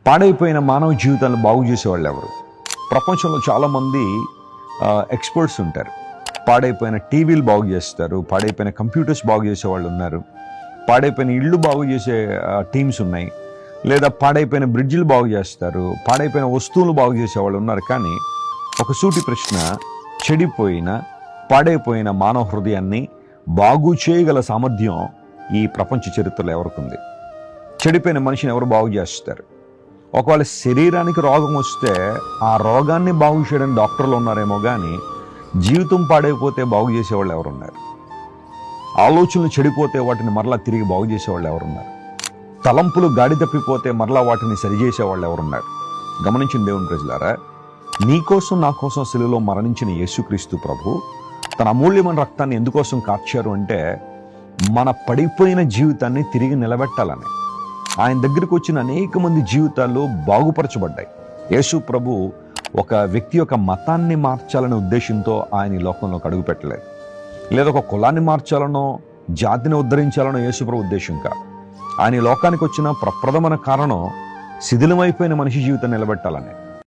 పాడైపోయిన మానవ జీవితాలను బాగు చేసేవాళ్ళు ఎవరు? ప్రపంచంలో చాలామంది ఎక్స్పర్ట్స్ ఉంటారు. పాడైపోయిన టీవీలు బాగు చేస్తారు, పాడైపోయిన కంప్యూటర్స్ బాగు చేసేవాళ్ళు ఉన్నారు, పాడైపోయిన ఇళ్ళు బాగు చేసే టీమ్స్ ఉన్నాయి, లేదా పాడైపోయిన బ్రిడ్జిలు బాగు చేస్తారు, పాడైపోయిన వస్తువులు బాగు చేసేవాళ్ళు ఉన్నారు. కానీ ఒక సూటి ప్రశ్న, చెడిపోయిన పాడైపోయిన మానవ హృదయాన్ని బాగు చేయగల సామర్థ్యం ఈ ప్రపంచ చరిత్రలో ఎవరికి ఉంది? చెడిపోయిన మనిషిని ఎవరు బాగు చేస్తారు? ఒకవేళ శరీరానికి రోగం వస్తే ఆ రోగాన్ని బాగు చేయడానికి డాక్టర్లు ఉన్నారేమో కానీ జీవితం పాడైపోతే బాగు చేసేవాళ్ళు ఎవరున్నారు? ఆలోచనలు చెడిపోతే వాటిని మరలా తిరిగి బాగు చేసేవాళ్ళు ఎవరున్నారు? తలంపులు గాడి తప్పిపోతే మరలా వాటిని సరిచేసేవాళ్ళు ఎవరున్నారు? గమనించిన దేవుని ప్రజలారా, నీకోసం నా కోసం శిలువలో మరణించిన యేసుక్రీస్తు ప్రభు తన అమూల్యమైన రక్తాన్ని ఎందుకోసం కార్చారు అంటే మన పడిపోయిన జీవితాన్ని తిరిగి నిలబెట్టాలని. ఆయన దగ్గరికి వచ్చిన అనేక మంది జీవితాలు బాగుపరచబడ్డాయి. యేసు ప్రభు ఒక వ్యక్తి యొక్క మతాన్ని మార్చాలనే ఉద్దేశంతో ఆయన ఈ లోకంలోకి అడుగు పెట్టలేదు, లేదా ఒక కులాన్ని మార్చాలనో జాతిని ఉద్ధరించాలనో యేసు ప్రభు ఉద్దేశం కాదు. ఆయన ఈ లోకానికి వచ్చిన ప్రప్రథమైన కారణం శిథిలమైపోయిన మనిషి జీవితం నిలబెట్టాలని.